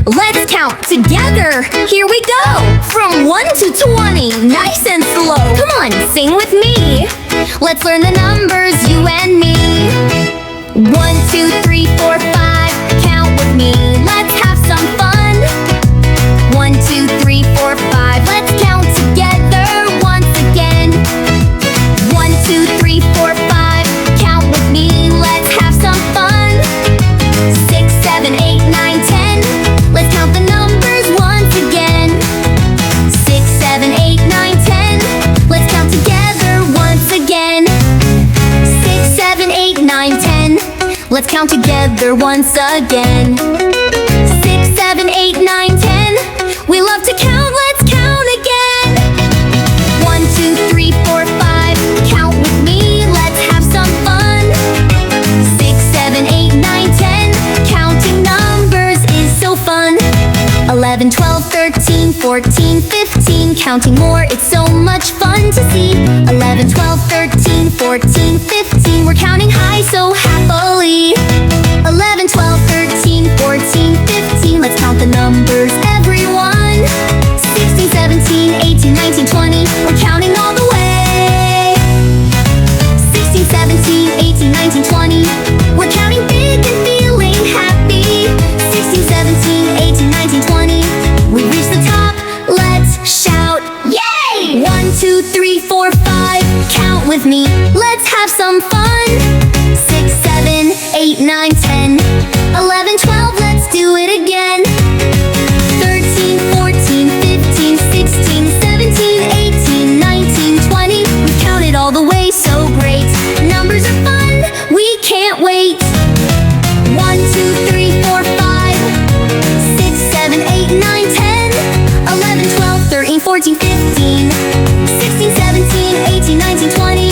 Let's count together. Here we go. From 1 to 20, nice and slow. Come on, sing with me. Let's learn the numbers, you and me. 1, 2, 3, 4, 5. Count with me. Let's have some fun. 1, 2, 3, 4, 5. Let's count together once again. 1, 2, 3, 4, 5. Count with me. Let's have some fun. 6, 7, 8, 9, 10. Let's count the numbers once again. 6, 7, 8, 9, 10. Let's count together once again. 6, 7, 8, 9, 10. Let's count together once again. 6, 7, 8, 9, 10. We love to count, let's count again. 1, 2, 3, 4, 5. Count with me, let's have some fun. 6, 7, 8, 9, 10. Counting numbers is so fun. 11, 12, 13, 14, 15. Counting more, it's so much fun to see. 11, 12, 13, 14, 15. We're counting high so happily. 11, 12, 13, 14, 15. Let's count the numbers, everyone. 16, 17, 18, 19, 20. We're counting all the way. 16, 17, 18, 19, 20. We're counting big and feeling happy. 16, 17, 18, 19, 20. We've reached the top, let's shout, yay! 1, 2, 3, 4, 5. Count with me, let's have some fun. 6, 7, 8, 9, 10. 11, 12, let's do it again. 13, 14, 15, 16, 17, 18, 19, 20. We've counted all the way, so great. Numbers are fun, we can't wait. 1, 2, 3, 4, 5. 6, 7, 8, 9, 10. 11, 12, 13, 14, 15. 16, 17, 18, 19, 20.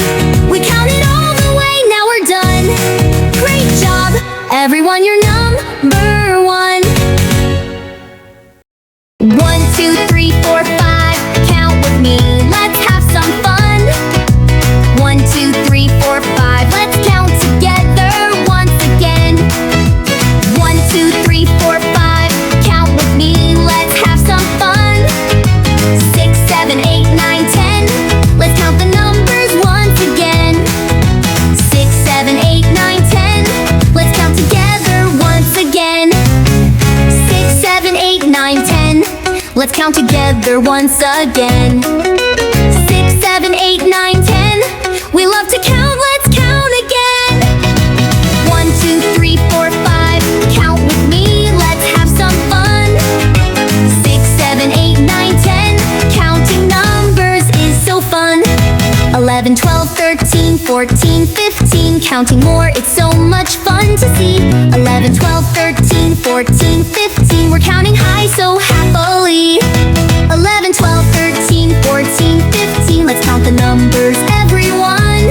We counted all the way, now we're done. Great job, everyone, you're number one. 1, 2, 3, 4, 5. Count with me, let's have some fun. 1, 2, 3, 4, 5. Let's count together once again. 1, 2, 3, 4, 5. Count with me, let's have some fun. 6, 7, 8, 9, 10. Let's count the numbers once again. 6, 7, 8, 9, 10. Let's count together once again. 6, 7, 8, 9, 10. Let's count together once again. 6, 7, 8, 9, 10. We love to count, let's count again. 1, 2, 3, 4, 5. Count with me, let's have some fun. 6, 7, 8, 9, 10. Counting numbers is so fun. 11, 12, 13, 14, 15. Counting more, it's so much fun to see. 11, 12, 13, 14, 15. We're counting high so happily. 11, 12, 13, 14, 15. Let's count the numbers, everyone.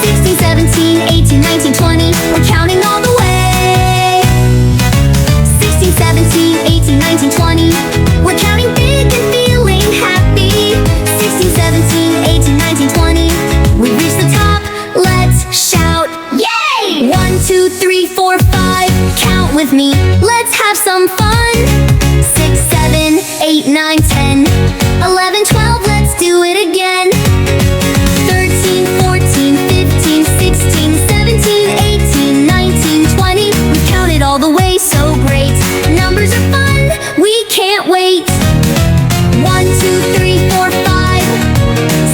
16, 17, 18, 19, 20. We're counting all the way. 16, 17, 18, 19, 20. We're counting big and feeling happy. 16, 17, 18, 19, 20. We've reached the top, let's shout, yay! 1, 2, 3, 4, 5. Count with me, let's have some fun. 6, 7, 8, 9, 10. 11, 12, let's do it again. 13, 14, 15, 16, 17, 18, 19, 20. We've counted all the way, so great. Numbers are fun, we can't wait. 1, 2, 3, 4, 5.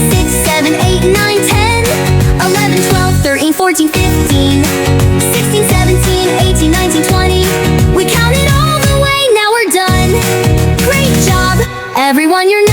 6, 7, 8, 9, 10. 11, 12, 13, 14, 15. 16, 17, 18, 19, 20. We counted all the way, now we're done. Great job, everyone, you're